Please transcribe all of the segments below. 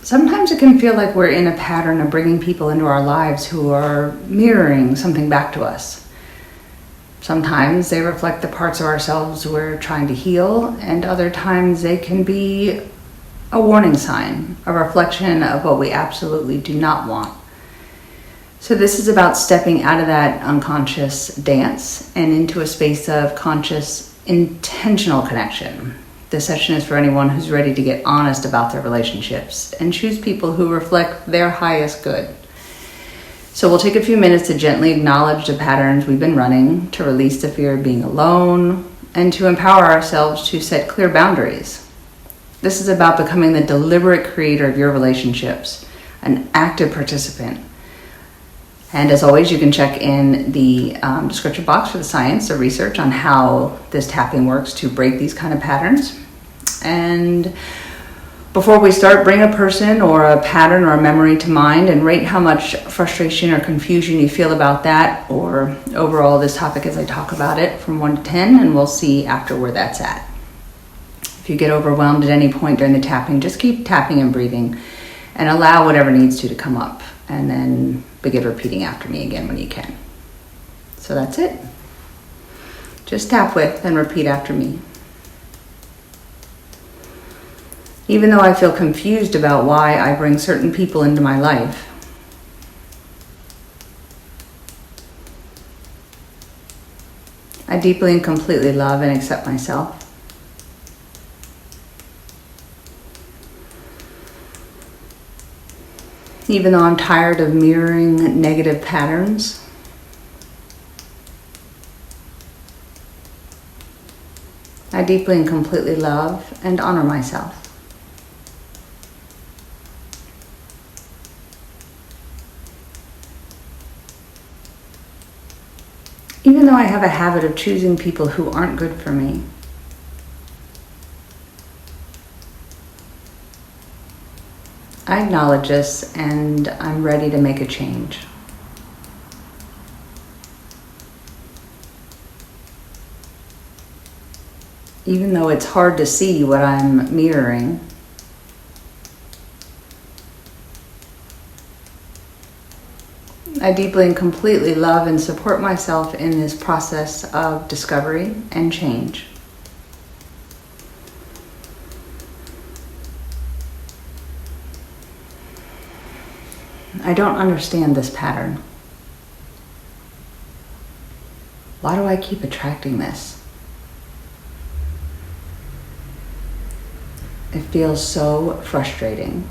Sometimes it can feel like we're in a pattern of bringing people into our lives who are mirroring something back to us. Sometimes they reflect the parts of ourselves we're trying to heal, and other times they can be a warning sign, a reflection of what we absolutely do not want. So this is about stepping out of that unconscious dance and into a space of conscious, intentional connection. This session is for anyone who's ready to get honest about their relationships and choose people who reflect their highest good. So we'll take a few minutes to gently acknowledge the patterns we've been running, to release the fear of being alone, and to empower ourselves to set clear boundaries. This is about becoming the deliberate creator of your relationships, an active participant. And as always, you can check in the description box for the science or research on how this tapping works to break these kind of patterns. And before we start, bring a person or a pattern or a memory to mind and rate how much frustration or confusion you feel about that or overall this topic as I talk about it from 1 to 10, and we'll see after where that's at. If you get overwhelmed at any point during the tapping, just keep tapping and breathing and allow whatever needs to come up, and then begin repeating after me again when you can. So that's it. Just tap with and repeat after me. Even though I feel confused about why I bring certain people into my life, I deeply and completely love and accept myself. Even though I'm tired of mirroring negative patterns, I deeply and completely love and honor myself. Even though I have a habit of choosing people who aren't good for me, I acknowledge this and I'm ready to make a change. Even though it's hard to see what I'm mirroring, I deeply and completely love and support myself in this process of discovery and change. I don't understand this pattern. Why do I keep attracting this? It feels so frustrating.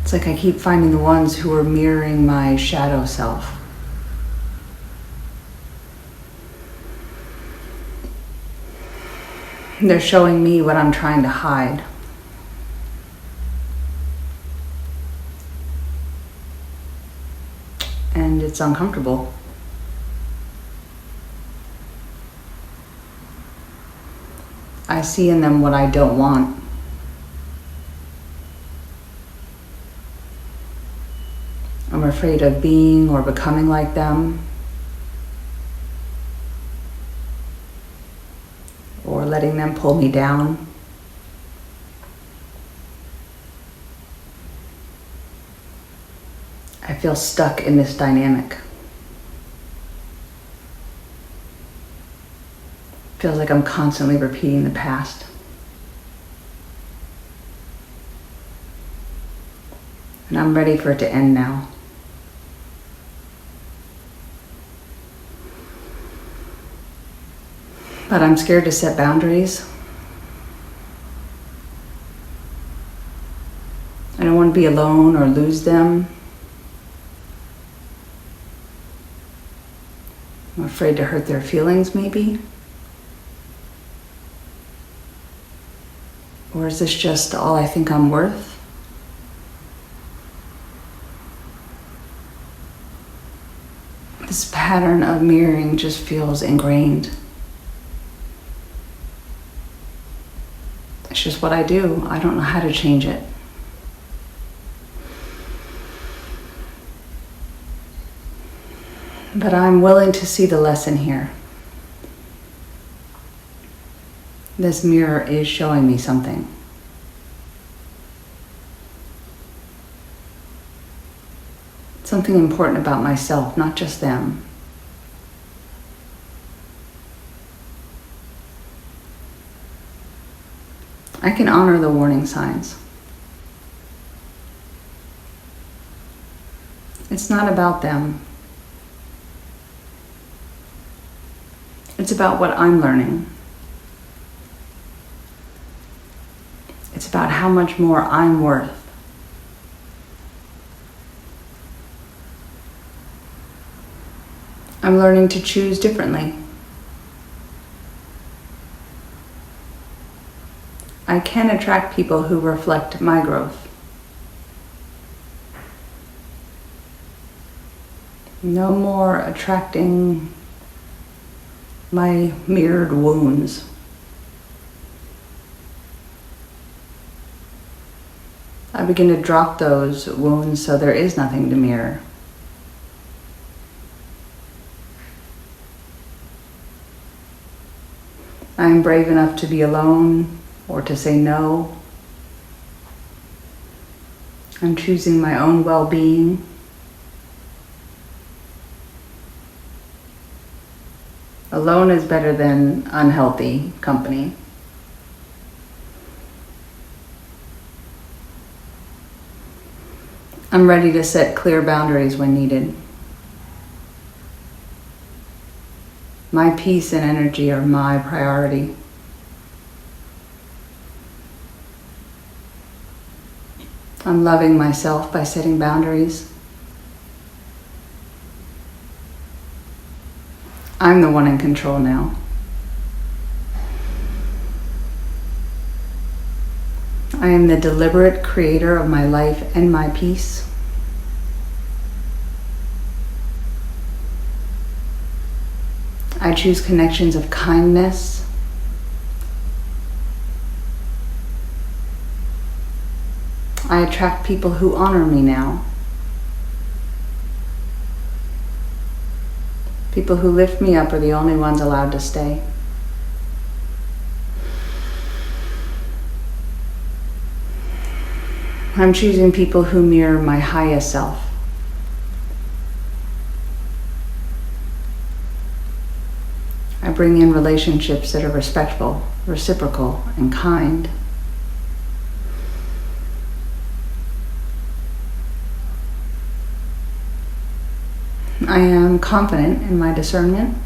It's like I keep finding the ones who are mirroring my shadow self. They're showing me what I'm trying to hide. And it's uncomfortable. I see in them what I don't want. I'm afraid of being or becoming like them, or letting them pull me down. I feel stuck in this dynamic. Feels like I'm constantly repeating the past. And I'm ready for it to end now. But I'm scared to set boundaries. I don't want to be alone or lose them. I'm afraid to hurt their feelings, maybe. Or is this just all I think I'm worth? This pattern of mirroring just feels ingrained. It's just what I do. I don't know how to change it. But I'm willing to see the lesson here. This mirror is showing me something. Something important about myself, not just them. I can honor the warning signs. It's not about them. It's about what I'm learning. It's about how much more I'm worth. I'm learning to choose differently. I can attract people who reflect my growth. No more attracting my mirrored wounds. I begin to drop those wounds so there is nothing to mirror. I am brave enough to be alone or to say no. I'm choosing my own well-being. Alone is better than unhealthy company. I'm ready to set clear boundaries when needed. My peace and energy are my priority. I'm loving myself by setting boundaries. I'm the one in control now. I am the deliberate creator of my life and my peace. I choose connections of kindness. I attract people who honor me now. People who lift me up are the only ones allowed to stay. I'm choosing people who mirror my highest self. I bring in relationships that are respectful, reciprocal, and kind. I am confident in my discernment.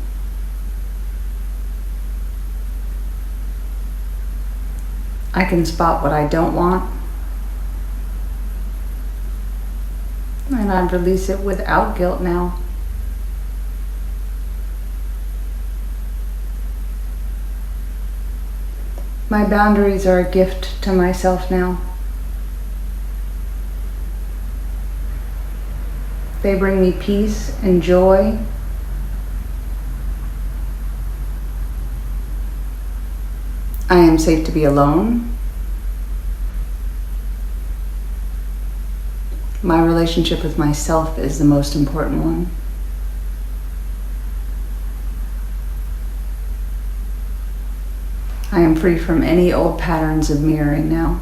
I can spot what I don't want. And I release it without guilt now. My boundaries are a gift to myself now. They bring me peace and joy. I am safe to be alone. My relationship with myself is the most important one. I am free from any old patterns of mirroring now.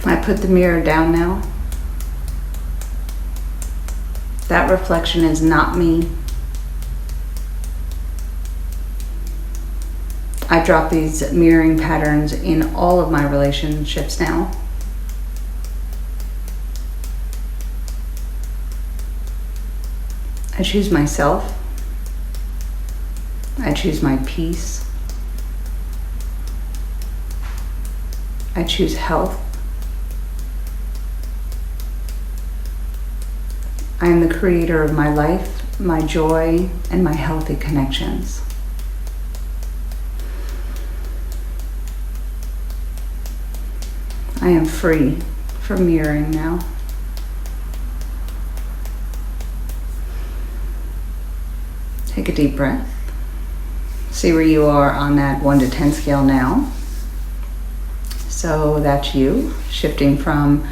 I put the mirror down now. That reflection is not me. I drop these mirroring patterns in all of my relationships now. I choose myself. I choose my peace. I choose health. I am the creator of my life, my joy, and my healthy connections. I am free from mirroring now. Take a deep breath. See where you are on that 1 to 10 scale now. So that's you, shifting from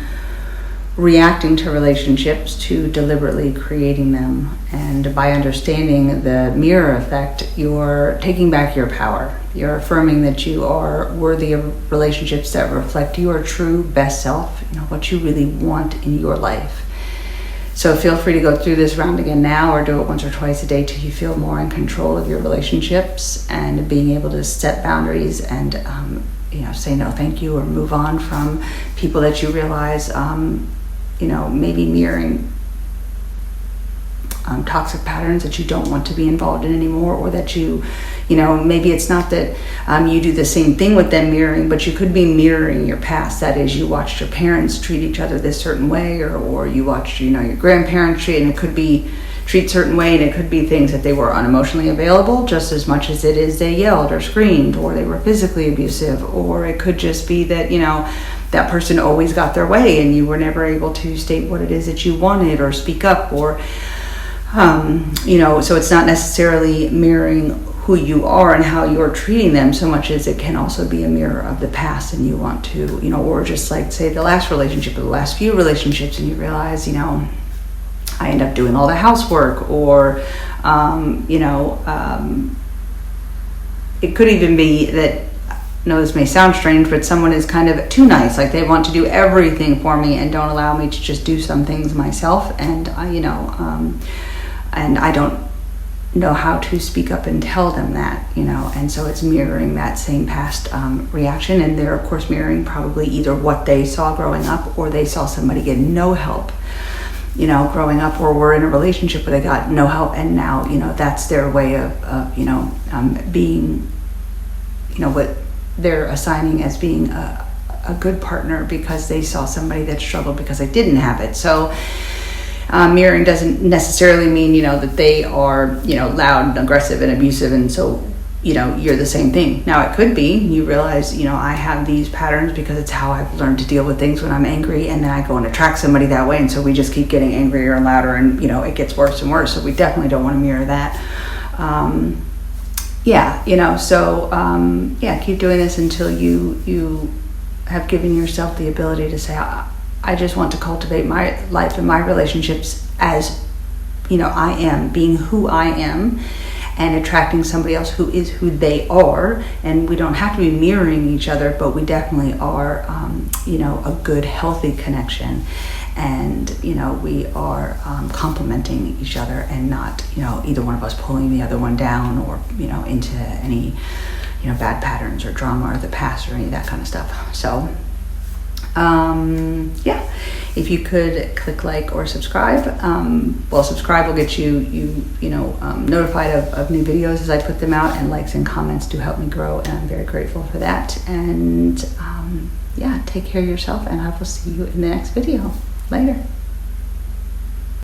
reacting to relationships to deliberately creating them. And by understanding the mirror effect, you're taking back your power. You're affirming that you are worthy of relationships that reflect your true best self, what you really want in your life. So feel free to go through this round again now, or do it once or twice a day till you feel more in control of your relationships and being able to set boundaries and say no thank you, or move on from people that you realize maybe mirroring toxic patterns that you don't want to be involved in anymore, or that maybe it's not that you do the same thing with them mirroring, but you could be mirroring your past. That is, you watched your parents treat each other this certain way, or you watched your grandparents treat, and it could be treat certain way, and it could be things that they were unemotionally available just as much as it is they yelled or screamed, or they were physically abusive, or it could just be that that person always got their way and you were never able to state what it is that you wanted or speak up, or so it's not necessarily mirroring who you are and how you're treating them so much as it can also be a mirror of the past, and you want to or just like say the last relationship or the last few relationships, and you realize I end up doing all the housework, or it could even be that, this may sound strange, but someone is kind of too nice, like they want to do everything for me and don't allow me to just do some things myself, and and I don't know how to speak up and tell them that, and so it's mirroring that same past reaction, and they're of course mirroring probably either what they saw growing up, or they saw somebody get no help growing up, or were in a relationship where they got no help, and now that's their way of being what they're assigning as being a good partner, because they saw somebody that struggled because they didn't have it. So mirroring doesn't necessarily mean that they are loud and aggressive and abusive, and so you're the same thing. Now it could be you realize I have these patterns because it's how I've learned to deal with things when I'm angry, and then I go and attract somebody that way, and so we just keep getting angrier and louder, and it gets worse and worse. So we definitely don't want to mirror that. Keep doing this until you have given yourself the ability to say, I just want to cultivate my life and my relationships as I am, being who I am, and attracting somebody else who is who they are. And we don't have to be mirroring each other, but we definitely are a good, healthy connection, and we are complementing each other, and not either one of us pulling the other one down, or into any bad patterns or drama or the past or any of that kind of stuff. So if you could click like or subscribe. Subscribe will get you notified of new videos as I put them out, and likes and comments do help me grow, and I'm very grateful for that. And take care of yourself, and I will see you in the next video. Later.